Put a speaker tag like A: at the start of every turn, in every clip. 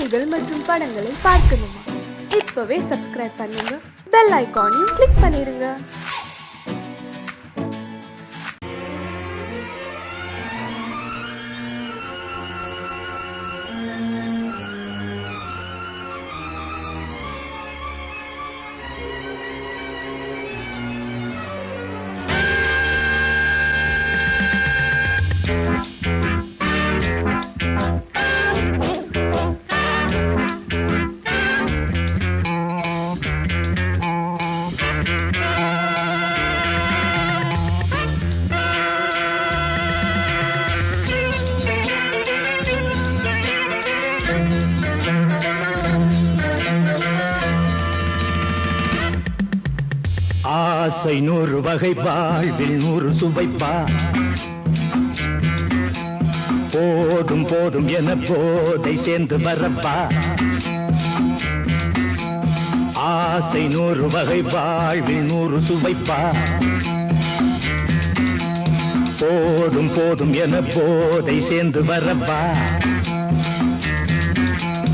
A: நிகழ்ச்சிகள் மற்றும் படங்களை பார்க்கணுமா? இப்பவே சப்ஸ்கிரைப் பண்ணுங்க, பெல் ஐகானையும் கிளிக் பண்ணிருங்க.
B: ஆசை 100 வகை, வாழ்வில் 100 சுவைப்பா. போதும் போதும் என போதை சேர்ந்து வரப்பா. ஆசை 100 வகை, வாழ்வில் 100 சுவைப்பா. போதும் போதும் என போதை சேர்ந்து வரப்பா.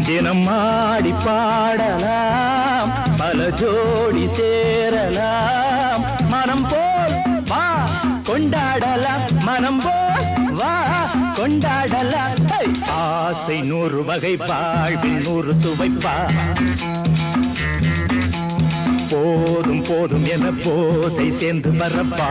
B: தினம் ஆடி பாடலாம், பல ஜோடி சேரலாம். மனம் போல் வா கொண்டாடலாம், மனம் போல் வா கொண்டாடலாம். ஆசை 100 வகை, வாழ்வில் 100 சுவைப்பா. போதும் போதும் என போதை சேர்ந்து வரப்பா.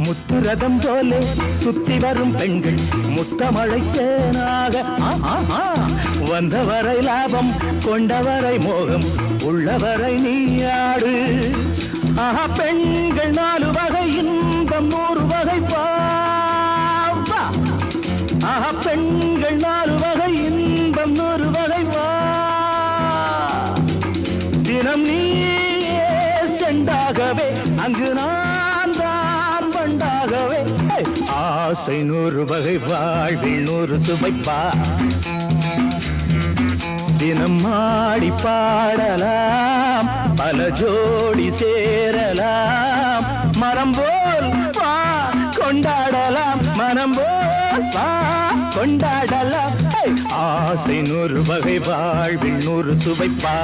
B: முத்துரதம் போலே சுத்தி வரும் பெண்கள் முத்தமழை தேனாக. வந்தவரை லாபம், கொண்டவரை மோகம், உள்ளவரை நீயாடு. பெண்கள் 4 வகை, இன்பம் 100 வகை பா. பெண்கள் 4 வகை, இன்பம் 100 வகை வா. தினம் நீயே செண்டாகவே, அங்கு நான் தான் வண்டாகவே. ஆசை 100 வகை, வாழ்வில் 100 சுவைப்பா. தினம் ஆடி பாடலாம், பல ஜோடி சேரலாம். மரம் போல் வா கொண்டாடலாம், மனம் போல் வா கொண்டாடலாம். ஆசை 100 வகை, வாழ்வில் 100 சுவைப்பா.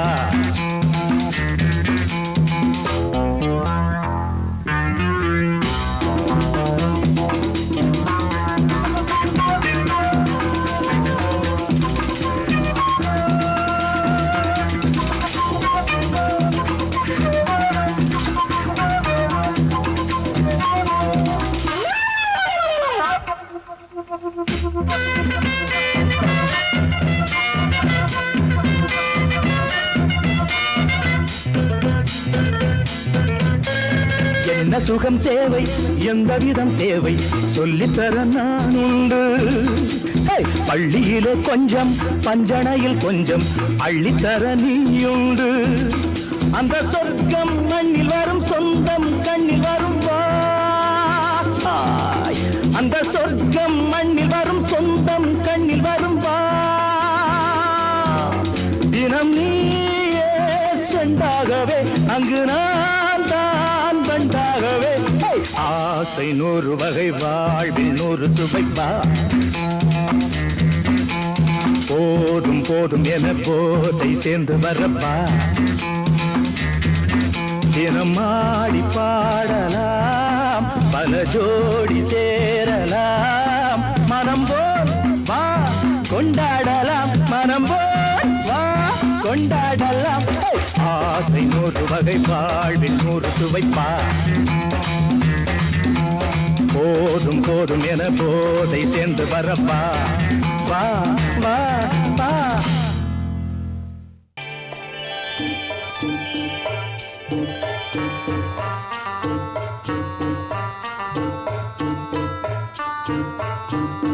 B: என்ன சுகம் தேவை, எந்த விதம் தேவை, சொல்லித்தர நான் உண்டு. பள்ளியிலே கொஞ்சம், பஞ்சனையில் கொஞ்சம், அள்ளித்தர நீயுண்டு. அந்த சொர்க்கம் மண்ணில் வரும், சொந்தம் கண்ணில் வரும் வா. அந்த சொர்க்கம் மண்ணில் வரும், சொந்தம் கண்ணில் வரும் வா. தினம் நீயே செண்டாகவே, அங்கு நான் தான் வண்டாகவே. ஆசை 100 வகை, வாழ்வில் 100 சுவைப்பா. போதும் போதும் என போதை சேர்ந்து வரப்பா. தினம் ஆடி பாடலாம், பல ஜோடி சேரலாம். மனம் போல் வா கொண்டாடலாம், மனம் போல் வா கொண்டாடலாம். ஆசை 100 வகை, வாழ்வில் 100 சுவைப்பா. போதும் போதும் என போதை சேர்ந்து வரப்பா. வா வா வா. Thank you.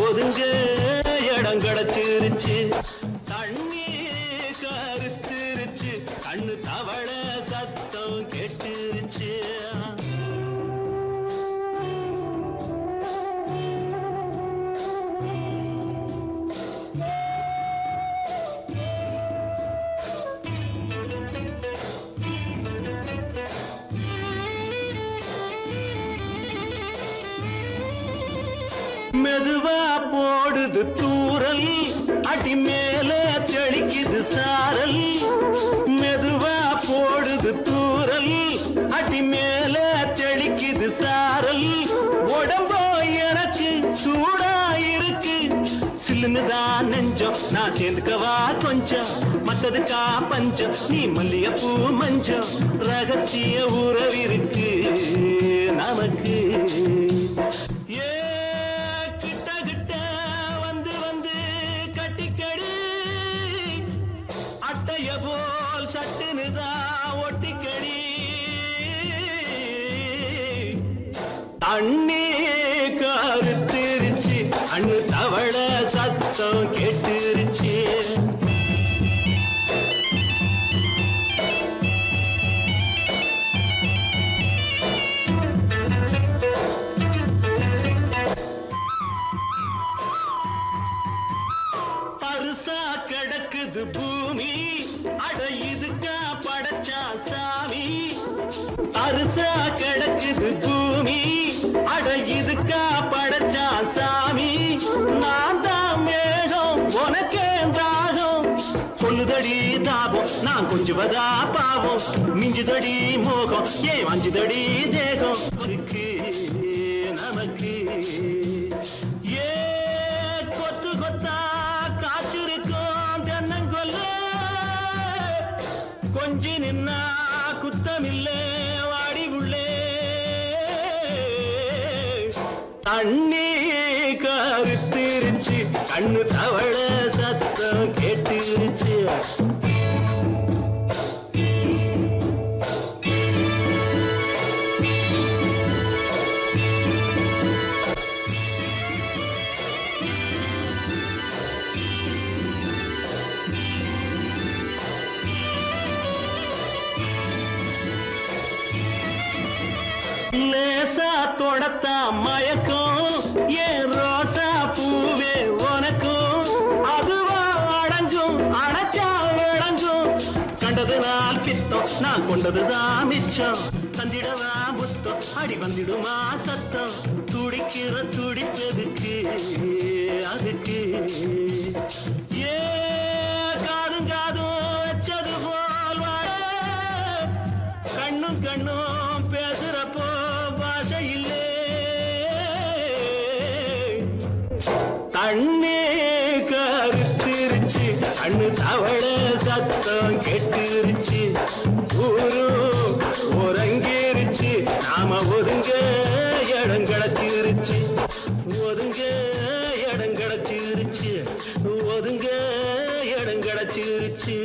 B: ஒதுங்க இடம் கிடைச்சிருச்சு தண்ணி கருத்துருச்சு கண்ணு தவள சத்தம் கெட்டுருச்சு மெதுவா போடுது தூரல் அடி மேல தெளிக்குது சாரல் மெதுவா போடுது தூரல் அடி மேல தெளிக்குது சாரல் உடம்போ எனக்கு சூடா இருக்கு சில்லுன்னுதான் நெஞ்சம் நான் சேர்ந்துக்கவா கொஞ்சம் மத்ததுக்கா பஞ்சம் நீ மல்லிகைப்பூ மஞ்சம் ரகசிய உறவிருக்கு நமக்கு போல் சட்டுனுதா ஒட்டிக்கடி தண்ணி கருத்திருச்சு அண்ணு தவள சத்தம் கேட்டுருச்சு பருசா கிடக்குது பூமி அட இதுக்கா படைச்சா சாமி அரிசா கிடக்குது பூமி அட இதுக்கா படைச்சா சாமி நான் தான் மேகம் உனக்கே தாகம் கொல்லுதடி தாபம் நான் கொஞ்சுவதா பாவம் மிஞ்சுதடி மோகம் ஏன் வஞ்சுதடி தேகம் நமக்கு ஏ கொத்து கொத்தா காய்ச்சிருக்கோம் தென்னங்கொல்ல கொஞ்சி நின்னா குத்தமில்லே வாடி உள்ளே தண்ணி கருத்திருச்சு கண்ணு தவள சத்தம் கேட்டுருச்சு லேசா தொடத்தா மயக்கம் ஏன் ரோசா பூவே உனக்கும் அதுவா அடங்கும் அடைச்சா விளங்கும் கண்டது நாள் பித்தம் நான் கொண்டதுதான் மிச்சம் தந்திடவா புத்தம் அடி வந்திடுமா சத்தம் துடிக்கிற துடிப்பதுக்கு அதுக்கு ஏ காதும் காதும் வச்சது போல் வாழ கண்ணும் கண்ணும் பேசுறப்போ பாஷை இல்லே தண்ணி கருத்திருச்சு கண்ணு தவள சத்தம் கெட்டுருச்சு ஊரு உறங்கிருச்சு நாம ஒதுங்க இடம் கிடைச்சிருச்சு ஒதுங்க இடம் கிடைச்சிருச்சு ஒதுங்க இடம் கிடைச்சிருச்சு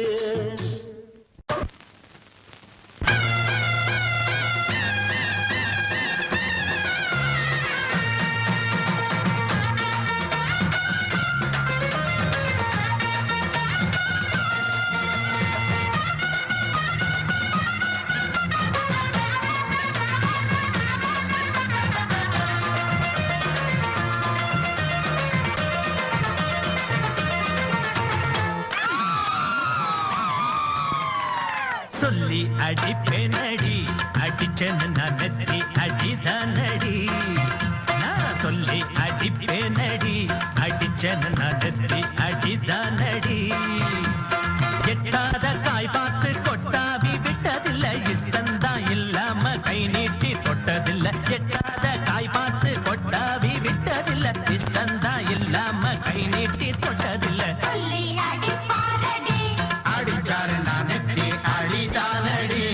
C: சொல்லி அடிப்பேனடி அடிச்சேன்னு நான் நெத்தி அடிதானடி நான் சொல்லி அடிப்பேனடி அடிச்சேன்னு நான் நெத்தி அடிதானடி எட்டாத காய் பார்த்து கொட்டாவி விட்டதில்லை தொட்டதில்ல எட்டாத காய் பார்த்து கொட்டாவி விட்டதில்ல இஷ்டந்தா இல்லாம கை நீட்டி தொட்டதில்ல
D: சொல்லி அடிப்பாரடி
C: அடிச்சாரு நான் நெத்தி அடிதானடி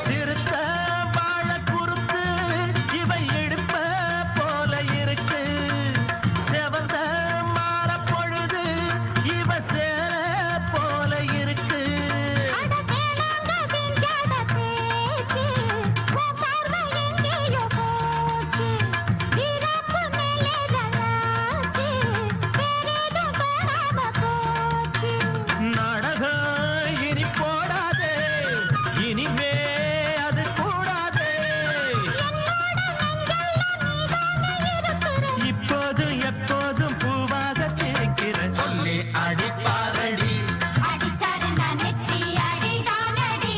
C: சிறுத்த வாழ குறுத்து இவை எடுப்ப போல இருக்கு செவந்த மாற பொழுது இவ சேர போல இருக்கு
D: அட வேணாங்க திங்காத பேச்சு உன் பார்வை எங்கேயோ போச்சு வீரப்பு மேலே நல்லாச்சு வேறேதும் காணாம போச்சு
C: நாடகம் இனி போடாதே இனிமே அது கூடாதே இப்போது எப்போதும் பூவாக சிரிக்கிற சொல்லி அடிப்பாரடி
D: அடிச்சாரு நான் நெத்தி அடிதானடி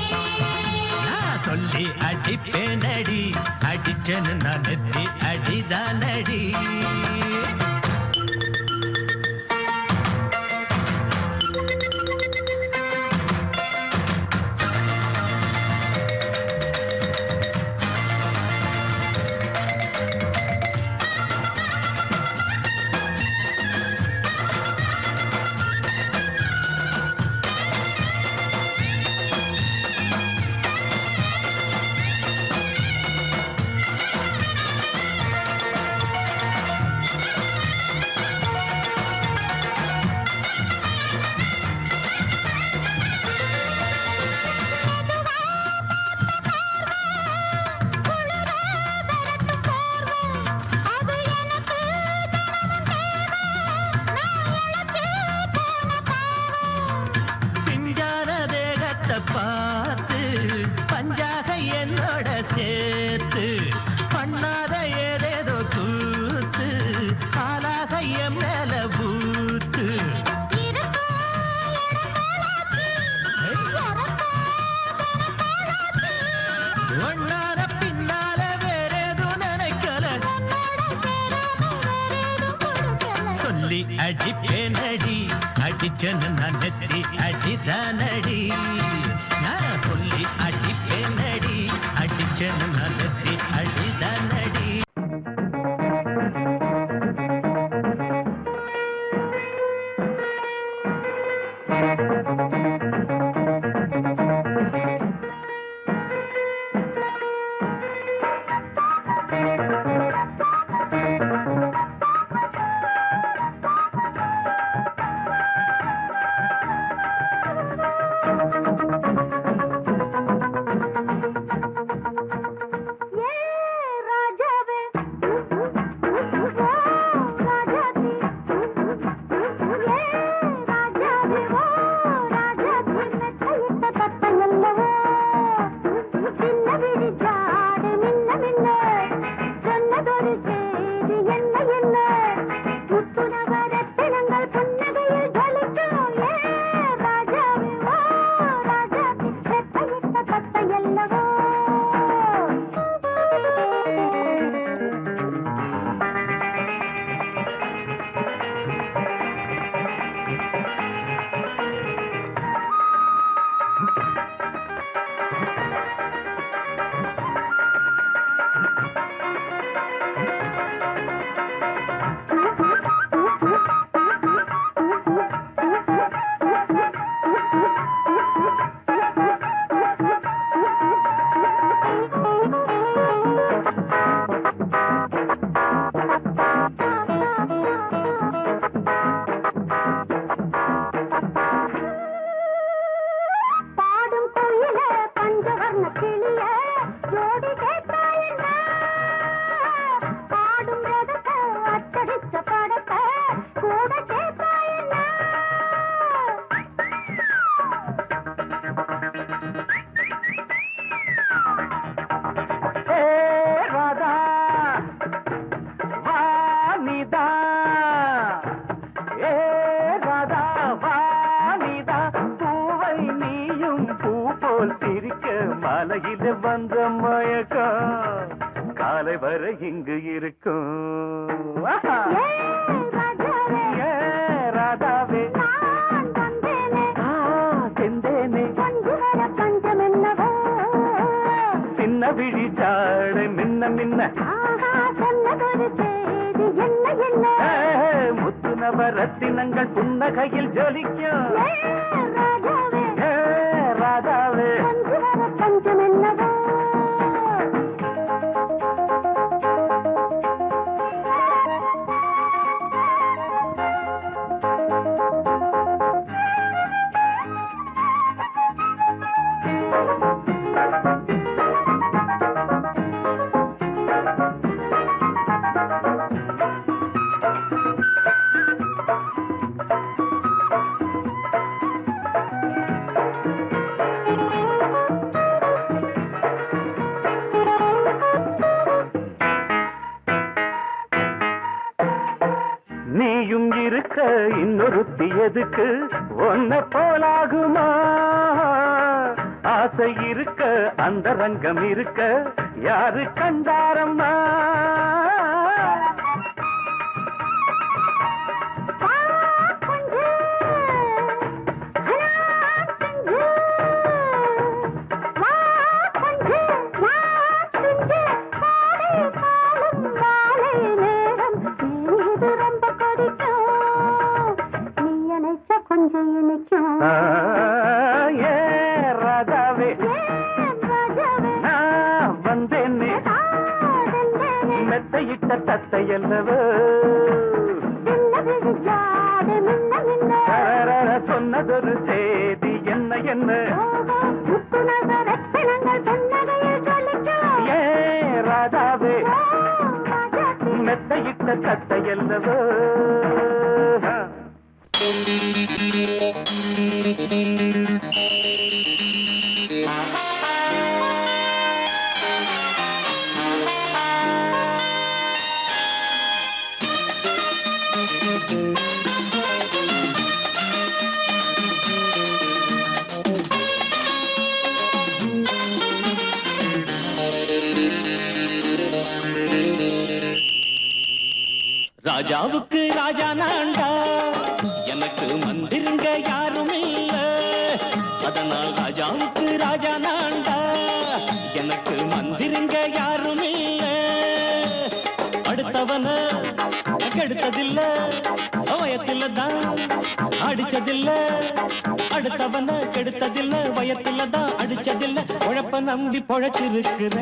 C: நான் சொல்லி அடிப்பேனடி அடிச்சேன்னு நான் நெத்தி அடிதானடி
D: அது எனக்கு தினமும் தேவை நான் இழைச்சு போன பாவம்
C: பிஞ்சான தேகத்தை பார்த்து பஞ்சாக என்னோட சேர்த்து பண்ணாத ஏதேதோ கூத்து ஆளாக என் மேல பூத்து ஒன்னார பின்னால வேறேதும் நினைக்கல சொல்லி அடிப்பேனடி அடிச்சேன்னு நான் நெத்தி அடிதானடி நான் சொல்லி அடிப்பேனடி அடிச்சேன்னு நான் நெத்தி அடிதானடி
B: மாலையில வந்த மயக்கம் காலை வரை இங்கு இருக்கும் ஆஹா. ஏ ராதாவே செந்தேனே சின்ன விழி சாடை மின்ன மின்ன முத்து நவரத்தினங்கள் புன்னகையில் ஜொலிக்கும் ஏ ராதாவே நீயும் இருக்க இன்னொருத்தி எதுக்கு ஒன்ன போலாகுமா ஆசை இருக்க அந்த ரங்கம் இருக்க யாரு கண்டாரம்மா ஏ ராதாவே நான் வந்தேனே மெத்தையிட்ட தத்தையல்லவோ சொன்னதொரு செய்தி என்ன என்ன ஏ ராதாவே மெத்தையிட்ட தத்தையல்லவோ ராஜாவுக்கு ராஜா நான்டா எனக்கு மந்திருங்க யாரும் இல்ல அதனால் ராஜாவுக்கு ராஜா நான்டா எனக்கு மந்திருங்க யாரும் இல்ல அடுத்தவன கெடுத்ததில்ல வயத்தில தான் அடிச்சதில்ல அடுத்தவன கெடுத்ததில்ல வயத்தில தான் அடிச்சதில்ல உழப்ப நம்பி பொழைச்சிருக்கிற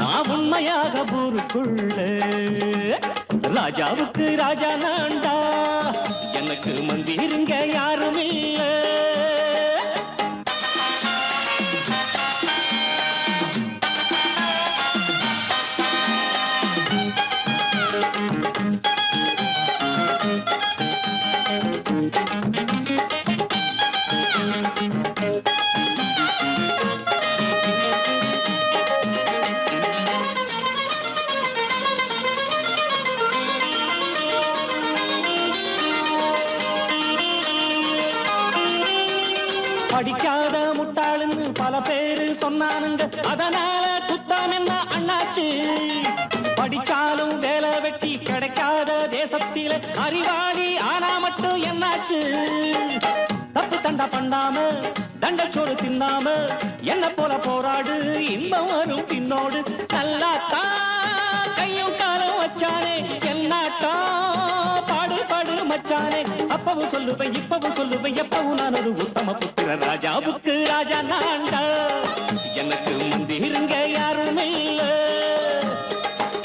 B: நான் உண்மையாக ஊருக்குள்ள ராஜாவுக்கு ராஜா நான்டா எனக்கு மந்திருங்க யாரும் இல்ல படிக்காத முட்டாளுன்னு பல பேரு சொன்னானுங்க அதனால குத்தம் என்ன அண்ணாச்சு படிச்சாலும் வேலை வெட்டி கிடைக்காத தேசத்தில அறிவாளி ஆனா மட்டும் என்னாச்சு தப்பு தண்டா பண்ணாம தண்டச்சோறு தின்னாம என்ன போல போராடு இன்பம் வரும் பின்னோடு நல்லாத்தான் கையும் காலம் வச்சானே என்னாட்டா பாடு பாடு மச்சானே அப்பவும் சொல்லுவேன் இப்பவும் சொல்லுவேன் எப்பவும் நான் ஒரு உத்தம புத்திர ராஜாவுக்கு ராஜா நான்டா எனக்கு மந்திருங்க யாரும் இல்ல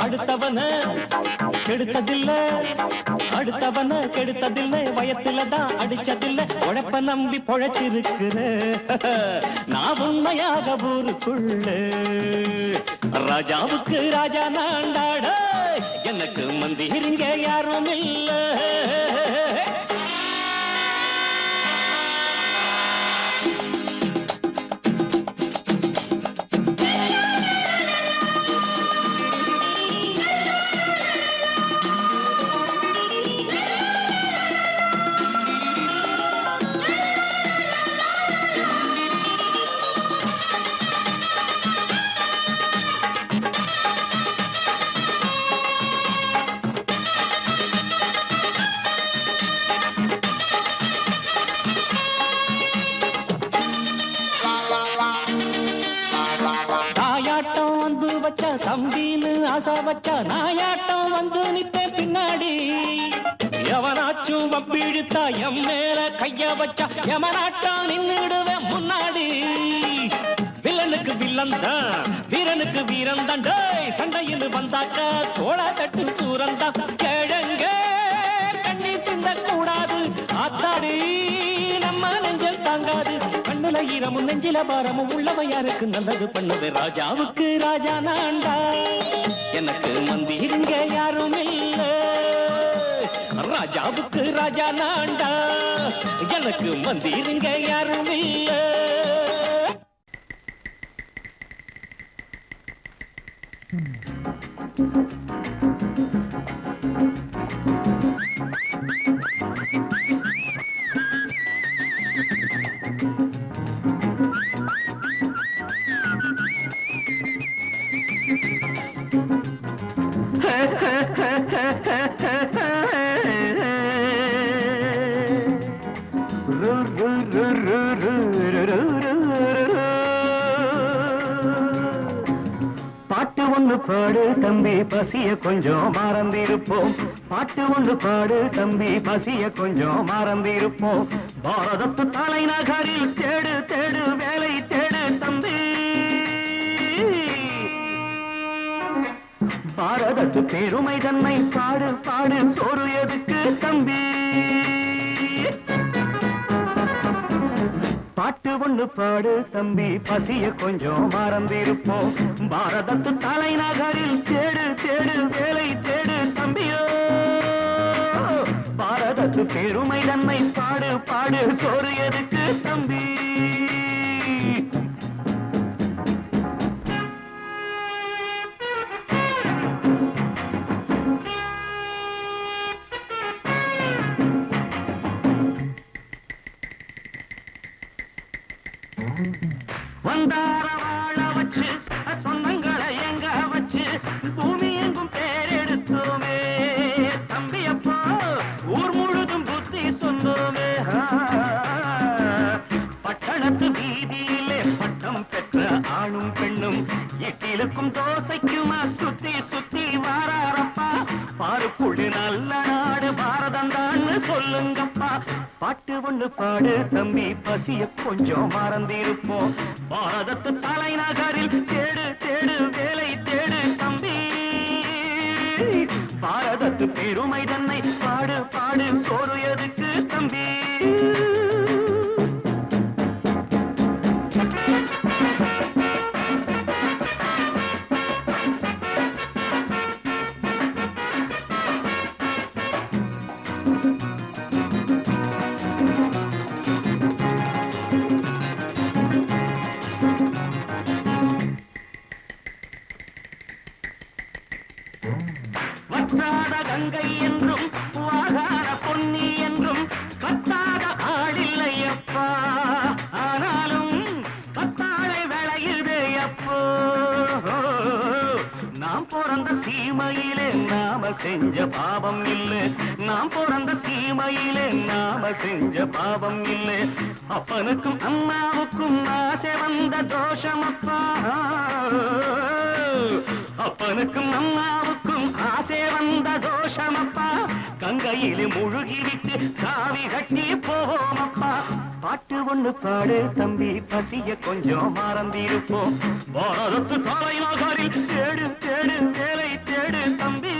B: அடுத்தவன கெடுத்ததில்ல அடுத்தவன கெடுத்ததில்லை வயத்துல தான் அடிச்சதில்லை உழைப்ப நம்பி பொழைச்சிருக்கிற நான் உண்மையாக ஊருக்குள்ள ராஜாவுக்கு ராஜா நான்டாட எனக்கு மந்திருங்க யாரும் இல்ல தம்பின்னு ஆசை வச்சா நாயாட்டம் வந்து நித்தேன் பின்னாடி. எவனாச்சும் வப்பிழுத்தா எம் மேல கைய வச்சா எமனாட்டம் நின்னுடுவேன் முன்னாடி. வில்லனுக்கு வில்லன் தான், வீரனுக்கு வீரன் தான். சண்டையில் வந்தாக்கா தோளா தட்டு சூரன் தான். கிழங்க கண்ணி பிந்த கூடாது ஆத்தாடி, நம்ம நெஞ்சல் தாங்காது. கண்ணுல ஈரமும் நெஞ்சில பாரமும் உள்ளவன் யாருக்கு நல்லது பண்ணது. ராஜாவுக்கு ராஜா நான்டா, எனக்கு மந்திருங்க யாரும் இல்ல. ராஜாவுக்கு ராஜா நான்டா, எனக்கு மந்திருங்க யாரும் இல்ல. பாட்டு ஒண்ணு பாடு தம்பி, பசிய கொஞ்சம் மறந்திருப்போம். பாட்டு ஒண்ணு பாடு தம்பி, பசிய கொஞ்சம் மறந்திருப்போம். பாரதத்து தலைநகரில் தேடு தேடு வேலை தேடு தம்பி. பாரதத்து பெருமை தன்னை பாடு பாடு, சோறு எதுக்கு தம்பி. பாட்டு ஒண்ணு பாடு தம்பி, பசிய கொஞ்சம் மறந்திருப்போம். பாரதத்து தலைநகரில் தேடு தேடு வேலை தேடு தம்பியோ. பாரதத்து பெருமை தன்னை பாடு பாடு, சோறு எதுக்கு தம்பி. வந்தார வாழ வச்சு சொந்தங்களை எங்க வச்சு பூமி எங்கும் பேரெடுத்தோமே தம்பி. அப்போ ஊர் முழுதும் புத்தி சொன்னோமே. பட்டணத்து வீதியிலே பட்டம் பெற்ற ஆணும் பெண்ணும் இட்டிலுக்கும் தோசைக்குமா சுத்தி சுத்தி வாராரப்பா. பாருக்குள்ளு நல்ல நாடு பாரதம் தான் சொல்லுங்கப்பா. பாட்டு ஒண்ணு பாடு தம்பி, பசிய கொஞ்சம் மறந்திருப்போம். பாரதத்து தலைநகரில் தேடு தேடு வேலை தேடு தம்பி. பாரதத்து பெருமை தன்னை பாடு பாடு, சோறு எதுக்கு தம்பி. வற்றாத கங்கை என்றும் வாகார பொன்னி என்றும் கத்தாத ஆடில்லையப்பா. ஆனாலும் கத்தாழை விளையுதே அப்போ. நாம் பிறந்த சீமையிலே நாம செஞ்ச பாவம் இல்லை. நாம் பிறந்த சீமையிலே நாம செஞ்ச பாவம் இல்லை. அப்பனுக்கும் அம்மாவுக்கும் ஆசை வந்த தோஷமப்பா. அப்பனுக்கும் அம்மாவுக்கும் ஆசை வந்த தோஷமப்பா. கங்கையிலே முழுகிவிட்டு காவி கட்டி போவோமப்பா. பாட்டு ஒண்ணு பாடு தம்பி, பசிய கொஞ்சம் மறந்திருப்போம். பாரதத்து தலைநகரில் தேடு தேடு வேலை தேடு தம்பி.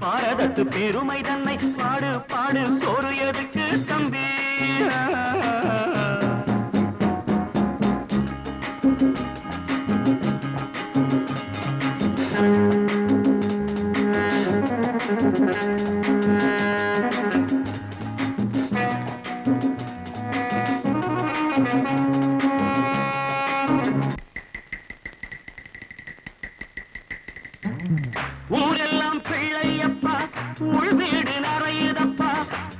B: பாரதத்து பெருமை தன்னை பாடு பாடு, சோறு எதுக்கு தம்பி. ஊரெல்லாம் பிள்ளையப்பா, உள் வீடு நிறையுதப்பா,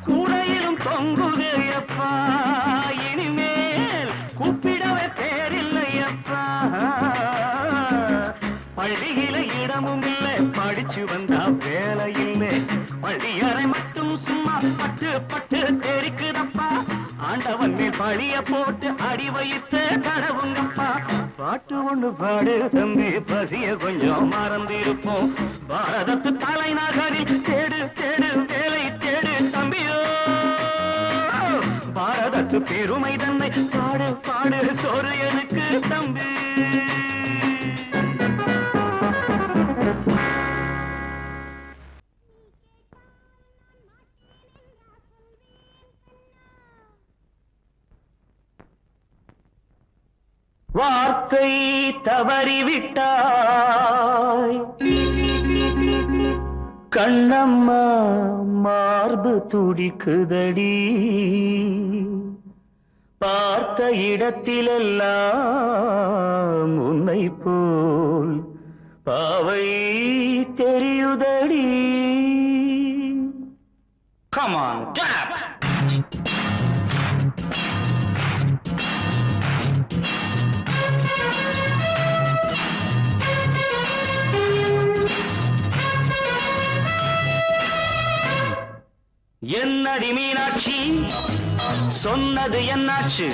B: கூடையிலும் தொங்குகையப்பா. இனிமேல் கூப்பிடவே பேரில்லையப்பா. பள்ளியில இடமும் இல்லை, படிச்சு வந்தா வேலை இல்லை. பள்ளியறை மட்டும் சும்மா பட்டு பட்டு தெரிக்குதப்பா. ஆண்டவன் மேல் பழிய போட்டு அடி வைத்த கடவுங்கப்பா பாட்டு ஒண்ணு பாடு தம்பி பசிய கொஞ்சம் மறந்திருப்போம் பாரதத்து தலைநகரில் தேடு தேடு வேலை தேடு தம்பியோ பாரதத்து பெருமை தன்னை பாடு பாடு சோறு எனக்கு தம்பி வார்த்தை தவறிவிட்டாய் கண்ணம்மா மார்பு துடிக்குதடி பார்த்த இடத்திலெல்லாம் உன்னை போல் பாவை தெரியுதடி Come on, tap! என்னடி மீனாட்சி சொன்னது என்னாச்சு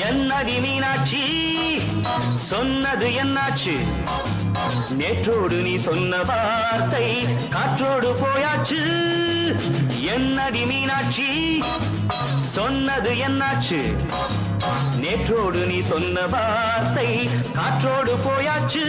B: என்னடி மீனாட்சி சொன்னது என்னாச்சு நேற்றோடு நீ சொன்ன வார்த்தை காற்றோடு போயாச்சு என்னடி மீனாட்சி சொன்னது என்னாச்சு நேற்றோடு நீ சொன்ன வார்த்தை காற்றோடு போயாச்சு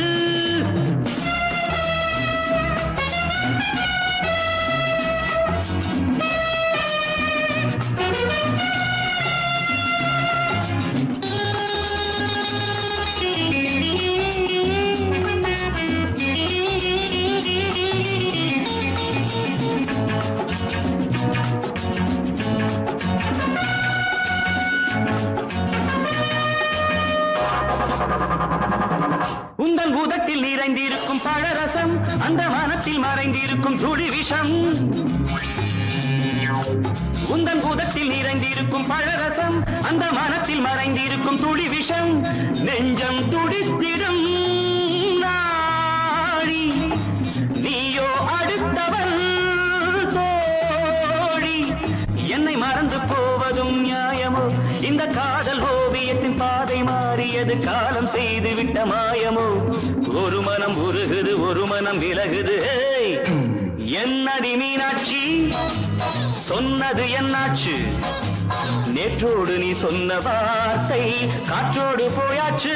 B: உந்தன் உதட்டில் நிறைந்திருக்கும் பழரசம் அந்த மனத்தில் மறைந்திருக்கும் துளி விஷம் உந்தன் உதட்டில் நிறைந்திருக்கும் பழரசம் அந்த மனத்தில் மறைந்திருக்கும் துளி விஷம் நெஞ்சம் துடித்திடும் நாடி நீயோ அடுத்தவள் தோழி என்னை மறந்து போவதும் நியாயமோ இந்த காதல் ஓவியத்தின் பாதை மாறியது காலம் செய்து விட்ட மாயமோ ஒரு மனம் உருகுது ஒரு மனம் விலகுது என்னடி மீனாட்சி சொன்னது என்னாச்சு நேற்றோடு நீ சொன்ன வார்த்தை காற்றோடு போயாச்சு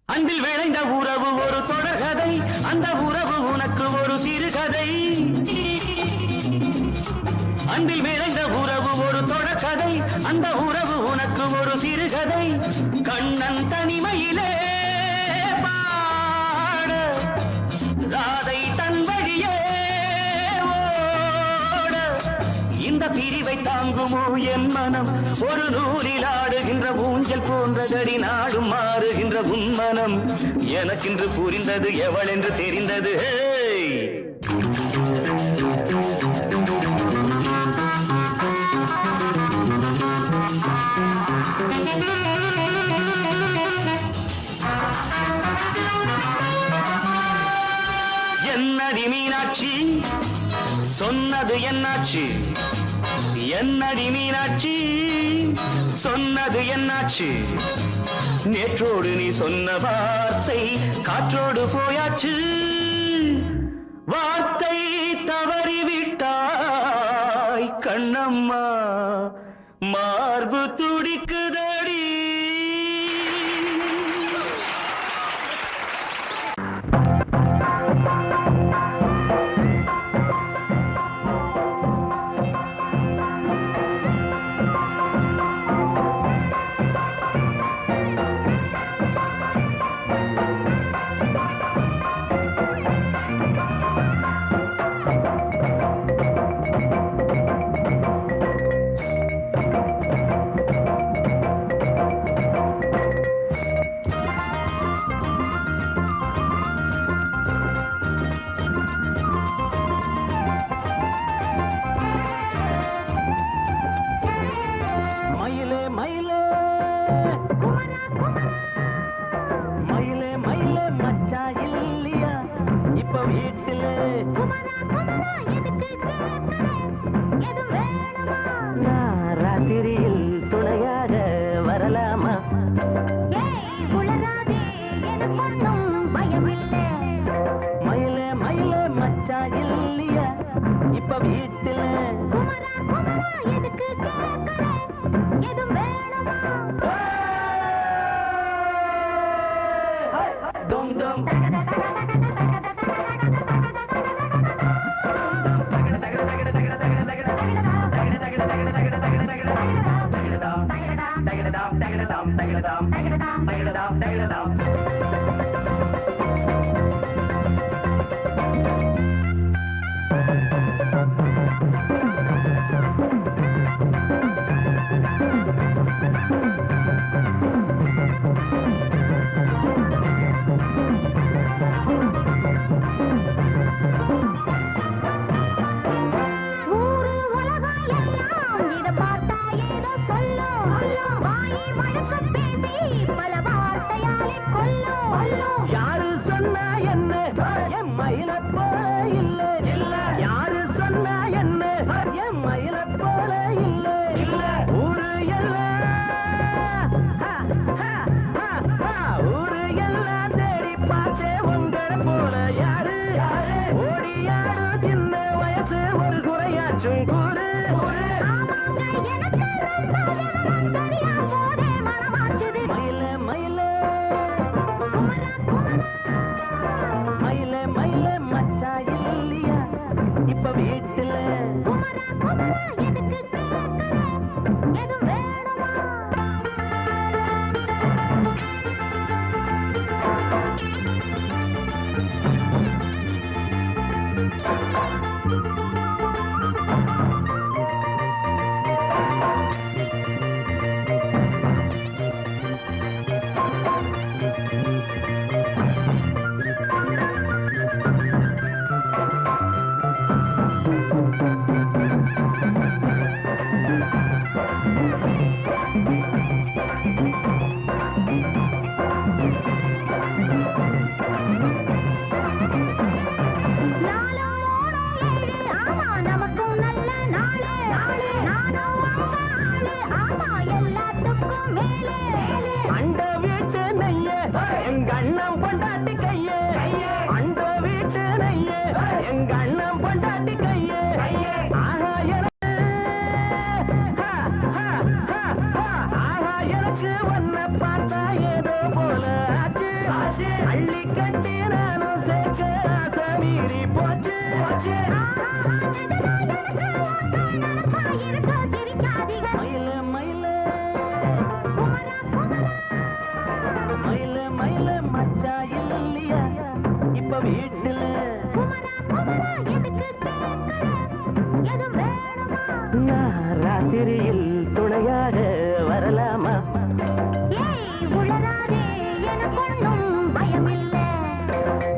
B: அன்பில் விளைந்த உறவு ஒரு தொடர்கதை அந்த உறவு உனக்கு ஒரு சிறுகதை அன்பில் விளைந்த உறவு ஒரு தொடர்கதை அந்த உறவு உனக்கு ஒரு சிறுகதை கண்ணன் தனிமையிலே பாட ராதை தன் வழியே ஓட இந்த பிரிவை தாங்குமோ என் மனம் ஒரு நூலில் ஆடுகின்ற ஊஞ்சல் போன்றதடி நாடும் மாறுகின்ற உன்மனம் எனக்கென்று புரிந்தது எவள் என்று தெரிந்தது என்னடி மீனாட்சி சொன்னது என்னாச்சு என்னடி மீனாட்சி சொன்னது என்னாச்சு நேற்றோடு நீ சொன்ன வார்த்தை காற்றோடு போயாச்சு வார்த்தை தவறிவிட்டாய் கண்ணம்மா மார்பு துடிக்குதடி
C: மயிலே மயிலே மச்சா இல்லையா இப்ப வீட்டுல நான் ராத்திரியில் துணையாக வரலாமா மயிலே மயிலே மச்சா இல்லையா இப்ப வீட்டுல dum dum யாரு சொன்னா என்ன என் மயில போல இல்ல இல்ல யாரு சொன்னா என்ன என் மயில போல இல்ல இல்ல ஊரு எல்லாம் ஊரு எல்லாம் தேடி பார்த்தே உங்களை போல யாரு ஓடியாடு சின்ன வயசு ஒரு குறையாச்சும் கூறு மயில மயில மயிலே மயிலே மச்சா இல்லையா இப்ப வீட்டுல அண்ட வீட்டு நெய்ய எங்க அண்ணன் பொண்டாட்டி கையே அண்ட வீட்டு நெய்ய எங்க அண்ணன் பொண்டாட்டி கையே ஆஹா எனக்கு ஒன்ன பார்த்தா ஏதோ போல ஆச்சு அள்ளி கட்டி நானும் சேர்க்க ஆசை மீறி போச்சு மயில மயில மயில மயில மச்சா இல்லையா இப்ப வீட்டுல நான் ராத்திரியில் துணையாக வரலாமா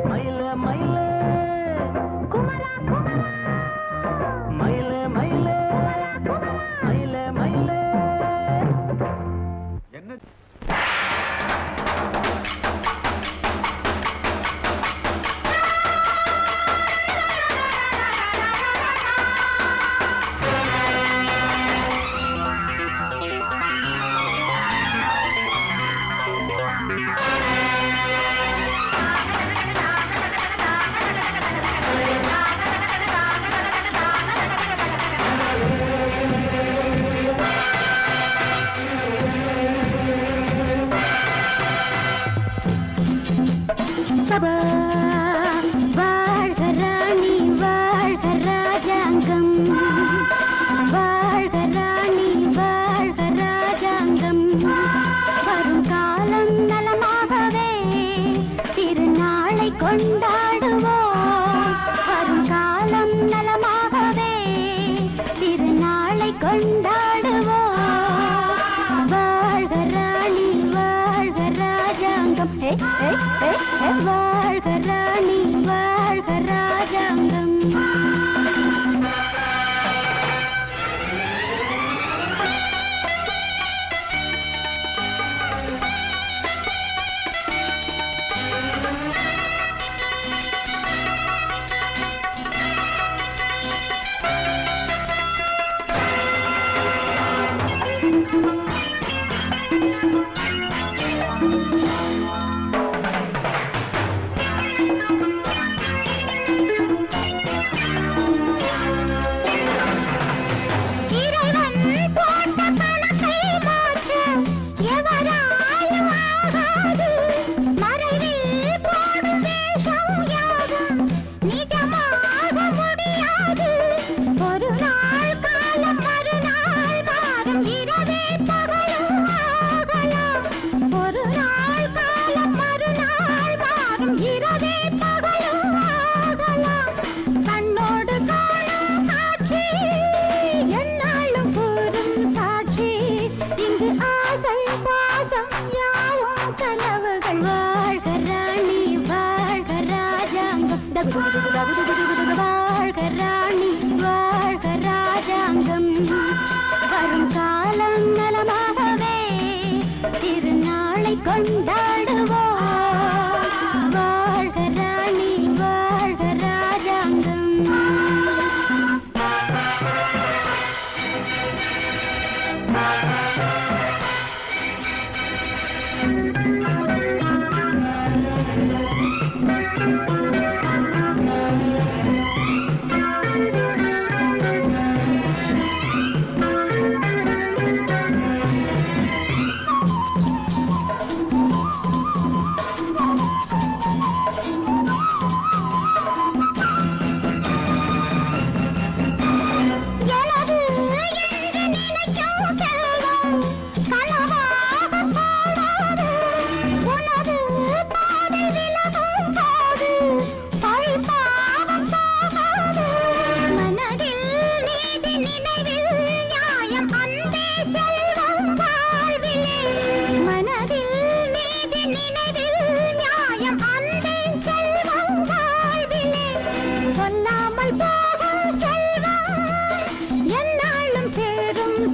C: மயில மயில மயில மயில மயில மயில என்ன
D: வாழ்க ராணி வாழ்க ராஜாங்கம் வாழ்க ராணி வாழ்க ராஜாங்கம் வரும் காலம் நலமாகவே திருநாளை கொண்டாடுவோம் வரும் காலம் நலமாகவே திருநாளை கொண்டாடுவோம் வாழ்க ராணி வாழ்க ராஜாங்கம் வாழ்க ராணி வாழ்க ராஜாங்கம் வாழ்க ராணி வாழ்க ராஜாங்கம் வரும் காலம் நலமாகவே திருநாளை கொண்டாடுவோம் வாழ்க ராணி வாழ்க ராஜாங்கம்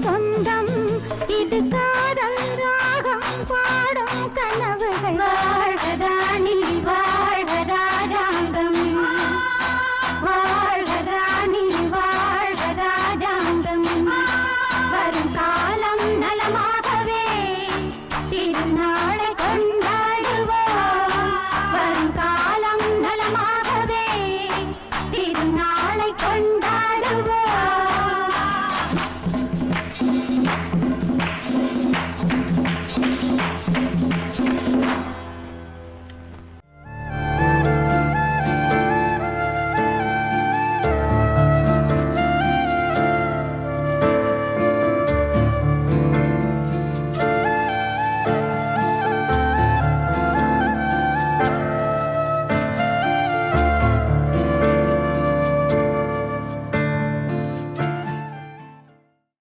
D: சொந்தம் இது காதல் ராகம் பாடும் கனவுகள்